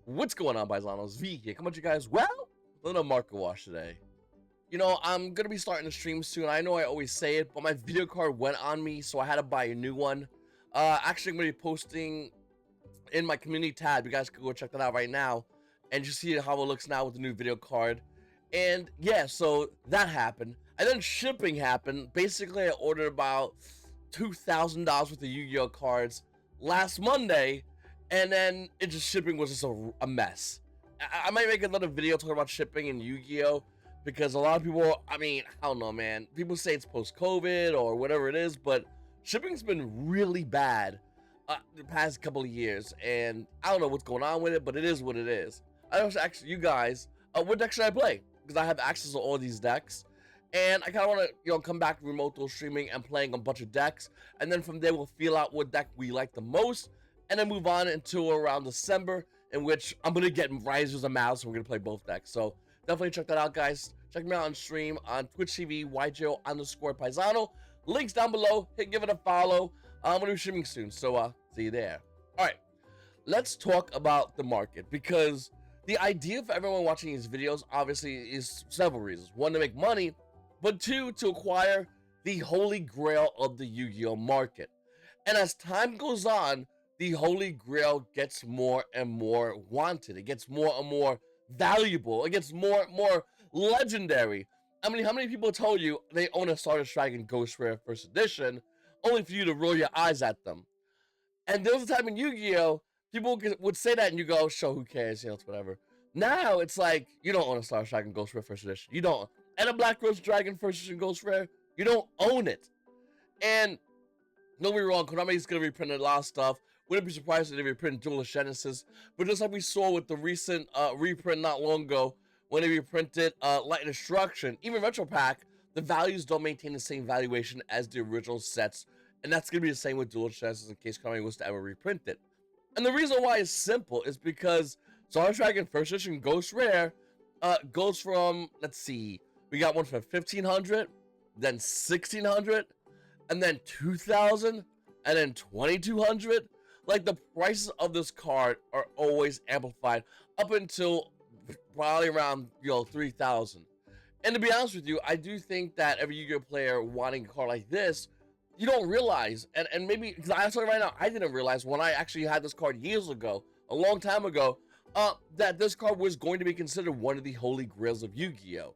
What's going on, Paisanos? V here. Come on, you guys. Well, a little market wash today. You know, I'm gonna be starting to stream soon. I know I always say it, but my video card went on me, so I had to buy a new one. Actually, I'm gonna be posting in my community tab. You guys can go check that out right now, and just see how it looks now with the new video card. And yeah, so that happened. And then shipping happened. Basically, I ordered about $2,000 worth of Yu-Gi-Oh cards last Monday, and then shipping was just a mess. I might make another video talking about shipping and Yu-Gi-Oh, because a lot of people, I don't know, man. People say it's post-COVID or whatever it is, but shipping's been really bad the past couple of years, and I don't know what's going on with it, but it is what it is. I also ask you guys, what deck should I play? Because I have access to all these decks, and I kind of want to, come back to remote streaming and playing a bunch of decks, and then from there we'll feel out what deck we like the most, and then move on until around December, in which I'm gonna get Risers and Mouse, and we're gonna play both decks. So definitely check that out, guys. Check me out on stream on Twitch TV, YGOPaisano. Links down below. Give it a follow. I'm gonna be streaming soon, so see you there. All right, let's talk about the market, because the idea for everyone watching these videos obviously is several reasons. One, to make money, but two, to acquire the Holy Grail of the Yu-Gi-Oh market. And as time goes on, the Holy Grail gets more and more wanted. It gets more and more valuable. It gets more and more legendary. I mean, how many people told you they own a Stardust Dragon Ghost Rare First Edition, only for you to roll your eyes at them? And there was a time in Yu-Gi-Oh, people would say that and you go, "Sure, who cares, it's whatever." Now it's like, you don't own a Stardust Dragon Ghost Rare First Edition. You don't. And a Black Rose Dragon First Edition Ghost Rare, you don't own it. And don't be wrong, Konami's gonna reprint a lot of stuff. Wouldn't be surprised if they reprint Duelist Genesis. But just like we saw with the recent reprint not long ago, when they reprinted Light and Destruction, even Retro Pack, the values don't maintain the same valuation as the original sets. And that's gonna be the same with Duelist Genesis in case Konami was to ever reprint it. And the reason why is simple, is because Stardust Dragon First Edition Ghost Rare goes from, let's see, we got one for 1,500, then 1,600, and then 2,000, and then 2,200. Like, the prices of this card are always amplified up until probably around 3,000. And to be honest with you, I do think that every Yu-Gi-Oh player wanting a card like this, you don't realize, and maybe, because I'm telling you right now, I didn't realize when I actually had this card years ago, a long time ago, that this card was going to be considered one of the Holy Grails of Yu-Gi-Oh!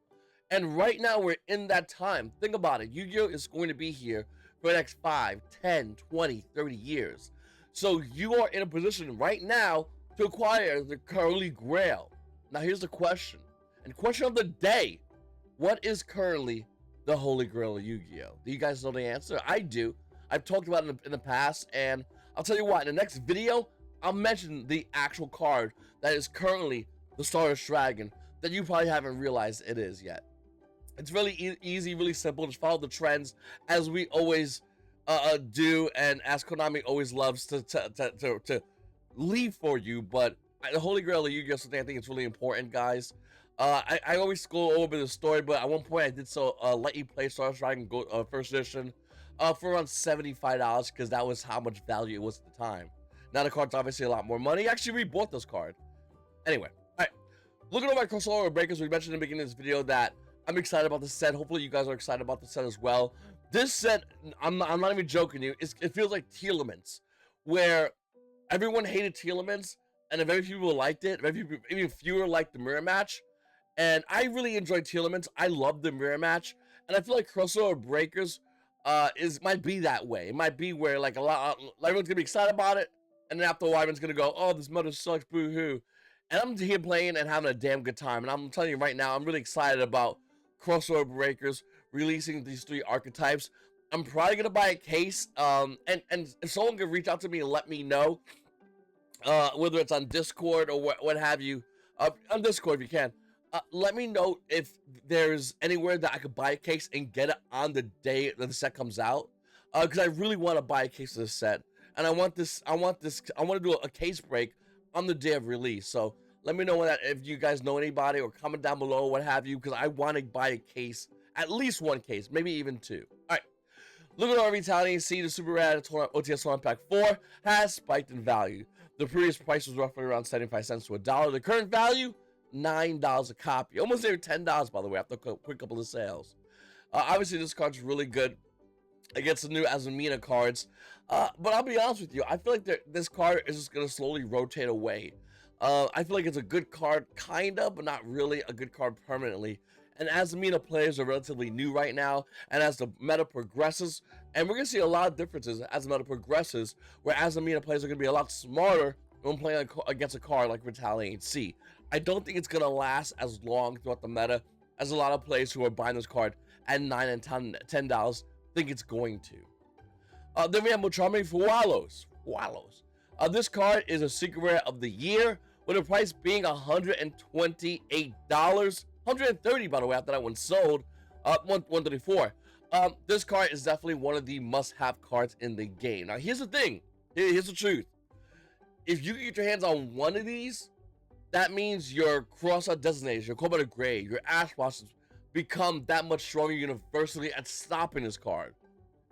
And right now, we're in that time. Think about it. Yu-Gi-Oh! Is going to be here for the next 5, 10, 20, 30 years. So you are in a position right now to acquire the Holy Grail. Now, here's the question. And question of the day. What is currently the Holy Grail of Yu-Gi-Oh? Do you guys know the answer? I do. I've talked about it in the past, and I'll tell you what, in the next video, I'll mention the actual card that is currently the Stardust Dragon that you probably haven't realized it is yet. It's really easy, really simple. Just follow the trends as we always do, and as Konami always loves to leave for you. But the Holy Grail of Yu-Gi-Oh! Something I think it's really important, guys. I always go over the story, but at one point I did let you play Stardust Dragon First Edition for around $75, because that was how much value it was at the time. Now the card's obviously a lot more money. Actually, we bought this card. Anyway, all right. Looking over my crossover breakers, we mentioned in the beginning of this video that I'm excited about this set. Hopefully, you guys are excited about the set as well. This set, I'm not even joking you. It feels like Telements, where everyone hated Telements, and very few people liked it. Even fewer liked the mirror match. And I really enjoyed Telements. I love the mirror match, and I feel like crossover breakers might be that way. It might be where like everyone's gonna be excited about it, and then after a while, everyone's gonna go, "Oh, this mother sucks, boo-hoo." And I'm here playing and having a damn good time. And I'm telling you right now, I'm really excited about crossover breakers releasing these 3 archetypes. I'm probably gonna buy a case. And if someone can reach out to me and let me know, whether it's on Discord or what have you, on Discord if you can, let me know if there's anywhere that I could buy a case and get it on the day that the set comes out. Because I really want to buy a case of this set, and I want to do a case break on the day of release. So let me know if you guys know anybody, or comment down below, what have you, because I want to buy a case, at least 1 case, maybe even 2. All right, look at our vitality and see the super rad OTS Tournament Pack 4 has spiked in value. The previous price was roughly around 75 cents to $1. The current value, $9 a copy. Almost near $10, by the way, after a quick couple of sales. Obviously, this card's really good against the new Azumina cards. But I'll be honest with you, I feel like this card is just going to slowly rotate away. I feel like it's a good card, kind of, but not really a good card permanently. And Azumina players are relatively new right now, and as the meta progresses, and we're going to see a lot of differences as the meta progresses, where Azumina players are going to be a lot smarter when playing against a card like Retaliate C. I don't think it's going to last as long throughout the meta as a lot of players who are buying this card at $9 and $10 think it's going to. Then we have Mochami Fualos. This card is a secret rare of the year, with the price being $128. $130, by the way, after that one sold. $134. This card is definitely one of the must-have cards in the game. Now, here's the thing. Here's the truth. If you can get your hands on one of these, that means your cross-out designations, your Holy Grail, your Ash Blossoms become that much stronger universally at stopping this card.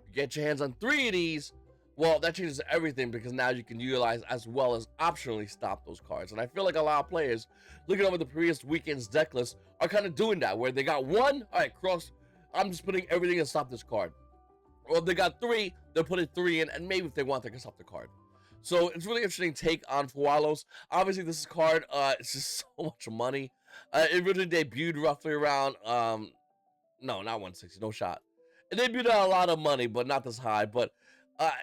You get your hands on 3 of these, well, that changes everything, because now you can utilize as well as optionally stop those cards. And I feel like a lot of players looking over the previous weekend's deck list are kind of doing that, where they got 1, all right, cross, I'm just putting everything to stop this card. Or if they got 3, they're putting 3 in, and maybe if they want, they can stop the card. So it's really interesting take on Fualos. Obviously, this card, it's just so much money. It really debuted roughly around, no, not 160, no shot. It debuted at a lot of money, but not this high. But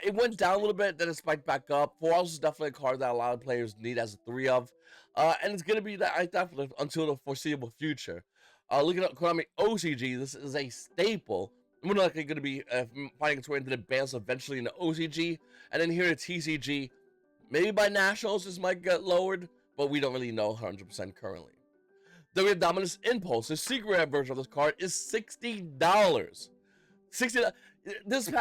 it went down a little bit, then it spiked back up. Fualos is definitely a card that a lot of players need as a 3 of. And it's going to be that I definitely until the foreseeable future. Looking at Konami OCG, this is a staple. We're likely going to be finding its way into the bans eventually in the OCG. And then here at TCG, maybe by Nationals this might get lowered, but we don't really know 100% currently. Then we have Dominus Impulse. The secret rare version of this card is $60. $60. This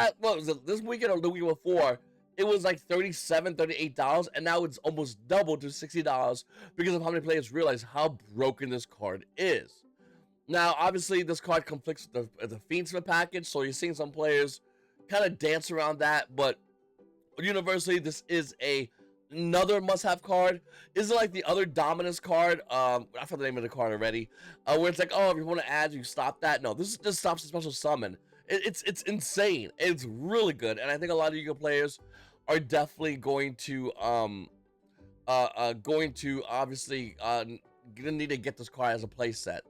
weekend or the week before, it was like $37, $38, and now it's almost doubled to $60 because of how many players realize how broken this card is. Now, obviously, this card conflicts with the Fiendsmith package, so you're seeing some players kind of dance around that, but universally, this is another must-have card. Is it like the other Dominus card? I forgot the name of the card already, where it's like, oh, if you want to add, you stop that. No, this just stops the special summon. It's insane. It's really good, and I think a lot of Yu-Gi-Oh players are definitely going to obviously gonna need to get this card as a play set.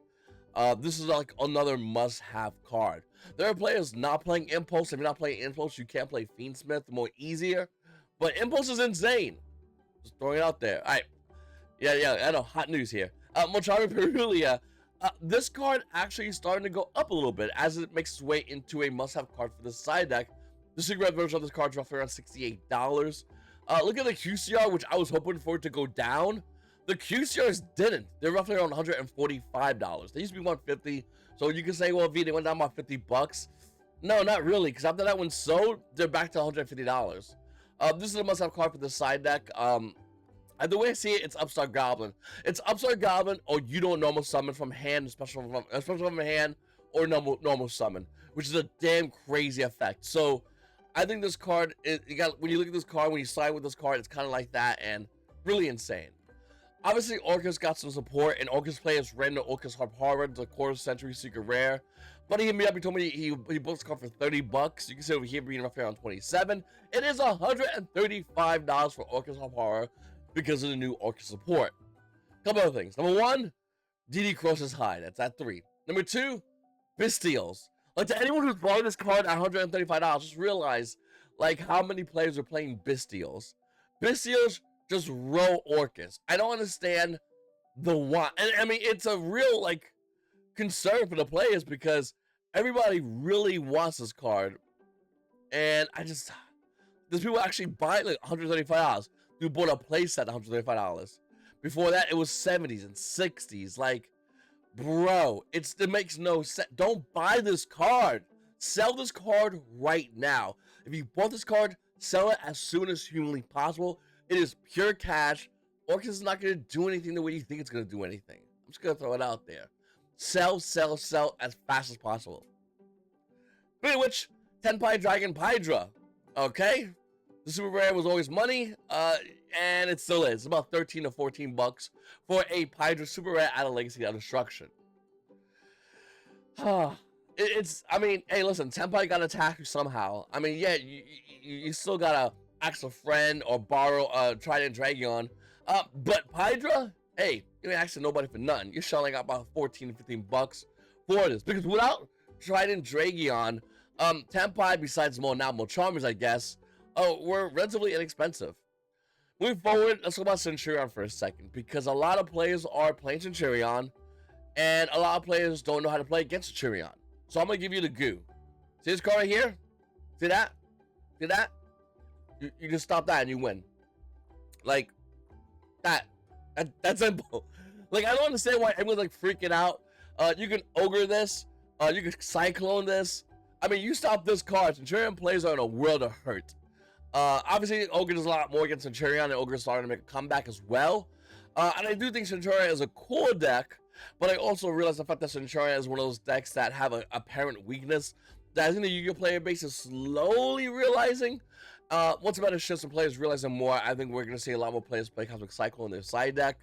This is like another must-have card. There are players not playing Impulse. If you're not playing Impulse, you can't play Fiendsmith more easier. But Impulse is insane. Just throwing it out there. All right. Yeah, I know. Hot news here. Mami Peria. This card actually is starting to go up a little bit as it makes its way into a must-have card for the side deck. The secret version of this card is roughly around $68. Look at the QCR, which I was hoping for it to go down. The QCRs didn't. They're roughly around $145. They used to be $150. So you can say, well, V, they went down by $50. No, not really, because after that one sold, they're back to $150. This is a must-have card for the side deck. The way I see it, it's Upstart Goblin. It's Upstart Goblin, or you don't normal summon from hand, especially from a hand, or normal summon, which is a damn crazy effect. So I think this card, when you look at this card, when you slide with this card, it's kind of like that, and really insane. Obviously, Orcus got some support, and Orcus players ran the Orcus Harp Horror, the quarter century secret rare. But he hit me up, he told me he bought this card for $30. You can see over here being roughly around $27. It is $135 for Orcus Harp Horror because of the new Orcus support. Couple of things. Number 1, DD Cross's High. That's at 3. Number 2, Bestials. Like, to anyone who's bought this card at $135, just realize, like, how many players are playing Bestials. Bestials just roll Orcus. I don't understand the why. And I mean, it's a real, like, concern for the players because everybody really wants this card. And there's people actually buying like $135. You bought a playset at $135. Before that, it was 70s and 60s. Like, bro, it makes no sense. Don't buy this card. Sell this card right now. If you bought this card, sell it as soon as humanly possible. It is pure cash. Orcus is not going to do anything the way you think it's going to do anything. I'm just going to throw it out there. Sell as fast as possible. Speaking of which, Tenpai Dragon Pyra. Okay? The super rare was always money, and it still is. It's about 13 to 14 bucks for a Pyra super rare out of Legacy out of Destruction. I mean, hey, listen, Tenpai gotta attack you somehow. I mean, yeah, you still gotta ask a friend or borrow Trident Dragon. But Pyra, hey, you ain't asking nobody for nothing. You're shelling out about 14 to 15 bucks for this. Because without Trident Dragon, Tenpai, besides more Charmers, I guess, were relatively inexpensive. Moving forward, let's talk about Centurion for a second. Because a lot of players are playing Centurion, and a lot of players don't know how to play against Centurion. So I'm going to give you the goo. See this card right here? See that? See that? You just stop that and you win. Like, that's simple. Like, I don't understand why everyone's like freaking out. You can ogre this. You can cyclone this. I mean, you stop this card, Centurion players are in a world of hurt. Obviously, ogre does a lot more against Centurion, and ogre is starting to make a comeback as well. And I do think Centurion is a cool deck, but I also realize the fact that Centurion is one of those decks that have an apparent weakness that I think the Yu-Gi-Oh player base is slowly realizing. Once about a shift some players realizing more, I think we're going to see a lot more players play Cosmic Cycle in their side deck,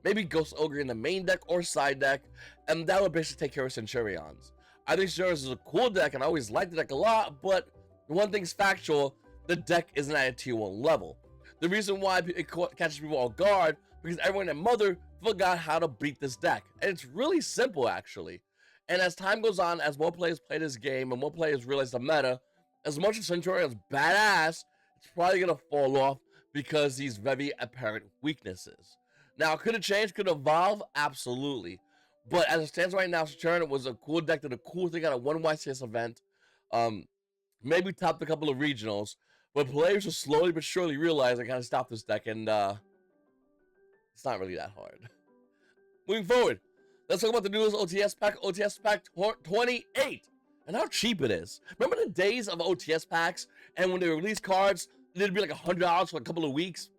maybe Ghost Ogre in the main deck or side deck, and that would basically take care of Centurions. I think Centurions is a cool deck, and I always liked the deck a lot, but one thing's factual, the deck isn't at a tier 1 level. The reason why it catches people off guard, because everyone and mother forgot how to beat this deck. And it's really simple, actually. And as time goes on, as more players play this game and more players realize the meta, as much as Centurion's badass, it's probably going to fall off because these very apparent weaknesses. Now, could it change? Could it evolve? Absolutely. But as it stands right now, Centurion was a cool deck, did a cool thing at a one YCS event. Maybe topped a couple of regionals. But players are slowly but surely realizing how to stop this deck, and it's not really that hard. Moving forward, let's talk about the newest OTS pack, OTS pack 28, and how cheap it is. Remember the days of OTS packs, and when they release cards, it'd be like $100 for a couple of weeks?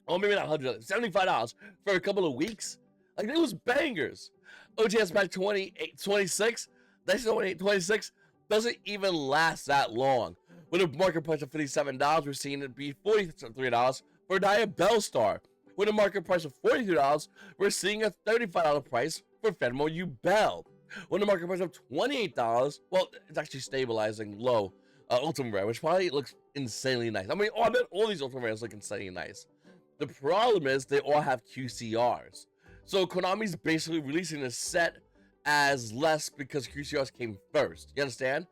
Oh, maybe not $100, $75 for a couple of weeks? Like, it was bangers. OTS pack 26, that's 26, doesn't even last that long. With a market price of $57, we're seeing it be $43 for Diabell Star. With a market price of $42, we're seeing a $35 price for Fenmo Ubel. With a market price of $28, well, it's actually stabilizing low. Ultimate Rare, which probably looks insanely nice. I mean, I bet all these Ultimate Rares look insanely nice. The problem is they all have QCRs. So Konami's basically releasing this set as less because QCRs came first. You understand?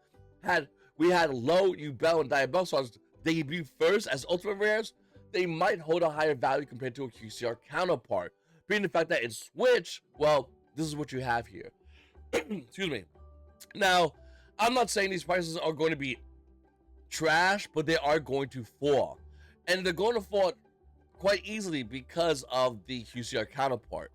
We had low Ubel and Diabell Stars debut first as Ultimate Rares, they might hold a higher value compared to a QCR counterpart. Being the fact that it's Switch, well, this is what you have here. Excuse me. Now, I'm not saying these prices are going to be trash, but they are going to fall. And they're going to fall quite easily because of the QCR counterpart.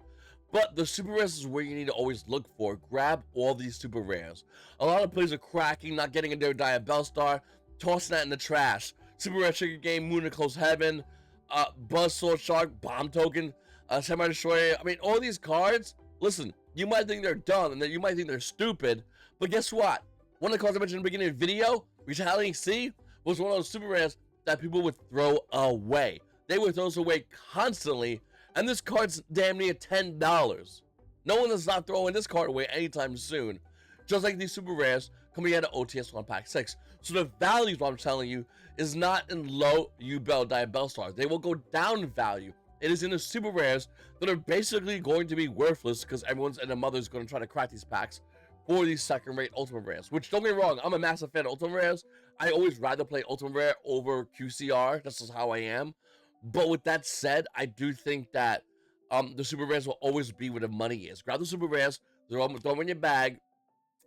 But the super rares is where you need to always look for. Grab all these super rares. A lot of players are cracking, not getting in their Diabell Star, tossing that in the trash. Super rare trigger game, Moon and Close Heaven, Buzz Sword Shark, Bomb Token, Samurai Destroyer. I mean, all these cards, listen, you might think they're dumb and that you might think they're stupid, but guess what? One of the cards I mentioned in the beginning of the video, Retaliating Sea, was one of those super rares that people would throw away. They would throw those away constantly. And this card's damn near $10. No one is not throwing this card away anytime soon. Just like these super rares coming out of OTS 1 Pack 6. So the value, what I'm telling you, is not in low Ubel Diabell Stars. They will go down in value. It is in the super rares that are basically going to be worthless because everyone's and their mother's going to try to crack these packs for these second-rate Ultimate Rares. Which, don't get me wrong, I'm a massive fan of Ultimate Rares. I always rather play Ultimate Rare over QCR. That's just how I am. But with that said, I do think that the super rares will always be where the money is. Grab the super rares, throw them in your bag.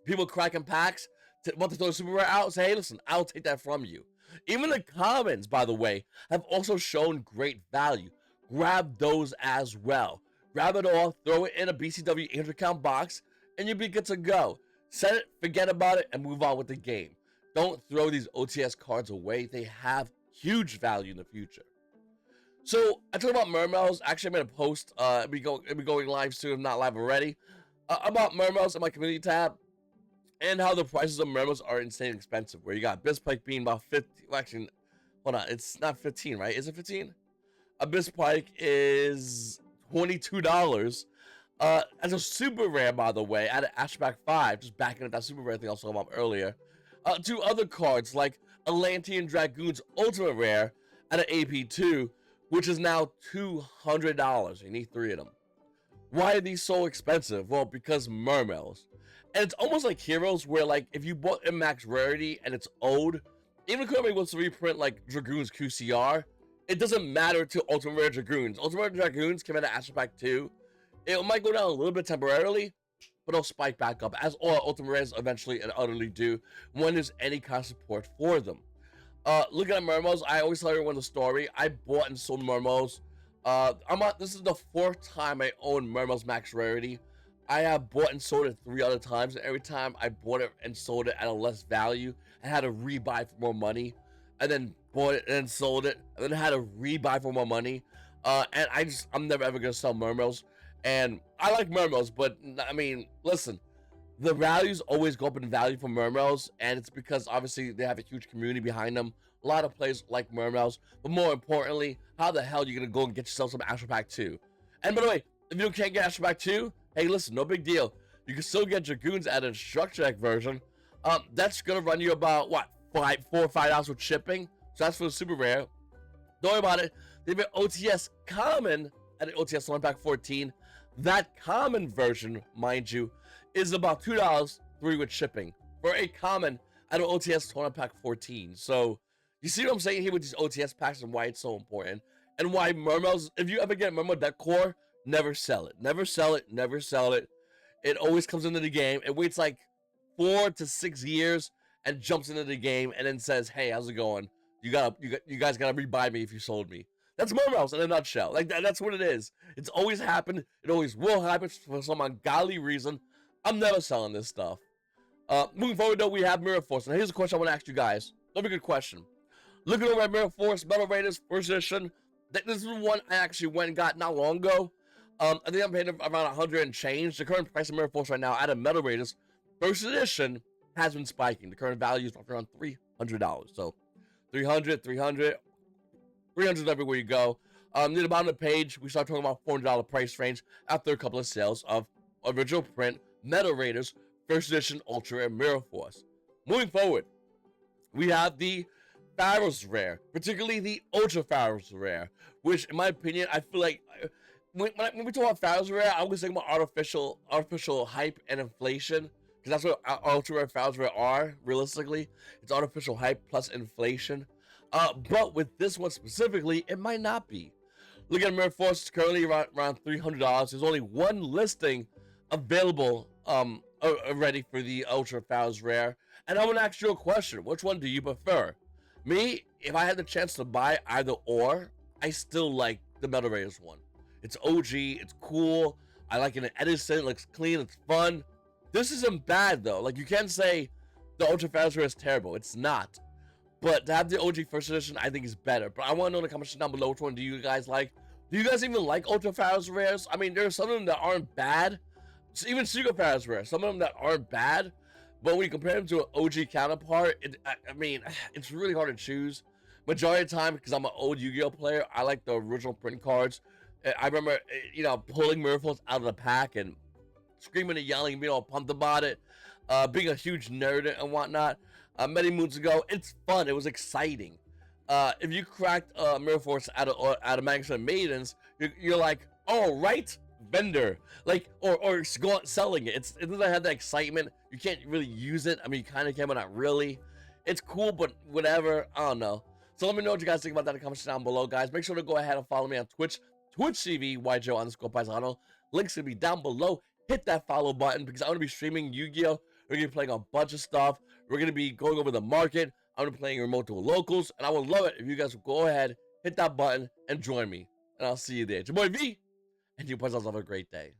People cracking packs, want to throw a super rare out, say, hey, listen, I'll take that from you. Even the commons, by the way, have also shown great value. Grab those as well. Grab it all, throw it in a BCW 800 count box, and you'll be good to go. Set it, forget about it, and move on with the game. Don't throw these OTS cards away. They have huge value in the future. So, I talked about Meros. Actually, I made a post. It'll be going live soon, if not live already, about Meros in my community tab, and how the prices of Meros are insanely expensive. Where you got Bizpike being about 50. Well, actually, Hold on, it's not 15, right? Is it 15? Abyss Pike is $22. As a super rare, by the way, out of Ashback 5, just backing up that super rare thing I was talking about earlier. Two other cards like Atlantean Dragoon's Ultimate Rare out of AP2, which is now $200. You need 3 of them. Why are these so expensive? Well, because Mermails. And it's almost like Heroes, where like if you bought a max rarity and it's old, even if Konami wants to reprint like Dragoon's QCR, it doesn't matter to Ultimate Rare Dragoons. Ultimate Rare Dragoons came out of Astro Pack 2. It might go down a little bit temporarily, but it'll spike back up, as all Ultimate Rares eventually and utterly do when there's any kind of support for them. Looking at Mermos, I always tell everyone the story. I bought and sold Mermos. This is the 4th time I own Mermos Max Rarity. I have bought and sold it 3 other times, and every time I bought it and sold it at a less value, I had to rebuy for more money, and then bought it and then sold it, and then had to rebuy for more money. And I'm never ever gonna sell Mermos. And I like Mermos, but I mean, listen, the values always go up in value for Mermos, and it's because obviously they have a huge community behind them. A lot of players like Mermos, but more importantly, how the hell are you gonna go and get yourself some Astro Pack 2? And by the way, if you can't get Astro Pack 2, hey, listen, no big deal. You can still get Dragoons at a Structure Deck version. That's gonna run you about what, $4 or $5 with shipping. So that's for the super rare. Don't worry about it. They've been OTS common at an OTS 1 pack 14. That common version, mind you, is about $2, 3 with shipping for a common at an OTS 1 pack 14. So you see what I'm saying here with these OTS packs and why it's so important, and why Mermos, if you ever get Mermo deck core, never sell it. Never sell it. Never sell it. It always comes into the game. It waits like 4 to 6 years and jumps into the game and then says, "Hey, how's it going? You guys gotta rebuy me if you sold me." That's Mermos in a nutshell. Like that's what it is. It's always happened. It always will happen for some ungodly reason. I'm never selling this stuff. Moving forward though, we have Mirror Force. Now here's a question I want to ask you guys. Very good question. Looking over at Mirror Force Metal Raiders first edition. This is one I actually went and got not long ago. I think I'm paying around 100 and change. The current price of Mirror Force right now out of Metal Raiders first edition has been spiking. The current value is around $300. So 300 everywhere you go. Near the bottom of the page, we start talking about $400 price range after a couple of sales of original print Metal Raiders first edition Ultra Rare Mirror Force. Moving forward, we have the Pharaoh's Rare, particularly the Ultra Pharaoh's Rare, which in my opinion, I feel like when we talk about Pharaoh's Rare, I always think about artificial hype and inflation, because that's what Ultra Rare Pharaoh's Rare are, realistically. It's artificial hype plus inflation. But with this one specifically, it might not be. Look at Mirror Force, it's currently around $300. There's only one listing available already for the Ultra Pharaoh's Rare. And I want to ask you a question. Which one do you prefer? Me, if I had the chance to buy either or, I still like the Metal Raiders one. It's OG, it's cool. I like it in Edison, it looks clean, it's fun. This isn't bad though. Like, you can't say the Ultra Pharaoh's Rare is terrible. It's not. But to have the OG first edition, I think is better. But I want to know in the comments down below, which one do you guys like? Do you guys even like Ultra Pharaoh's Rares? I mean, there are some of them that aren't bad. Even Secret Pharaoh's Rare, some of them that aren't bad. But when you compare them to an OG counterpart, I mean, it's really hard to choose. Majority of the time, because I'm an old Yu-Gi-Oh player, I like the original print cards. I remember, pulling Mirror Force out of the pack and screaming and yelling, being all pumped about it. Being a huge nerd and whatnot. Many moons ago, it's fun. It was exciting. If you cracked Mirror Force out of Magazine Maidens, you're like, oh, right, vendor, like, or go out selling it. It doesn't have that excitement. You can't really use it. I mean, you kind of can, but not really. It's cool, but whatever. I don't know. So let me know what you guys think about that in the comments down below, guys. Make sure to go ahead and follow me on Twitch TV, YGO_Paisano. Links gonna be down below. Hit that follow button because I'm gonna be streaming Yu-Gi-Oh. We're gonna be playing a bunch of stuff. We're gonna be going over the market. I'm gonna be playing remote dual locals, and I would love it if you guys would go ahead, hit that button, and join me. And I'll see you there. It's your boy V, and you guys have a great day.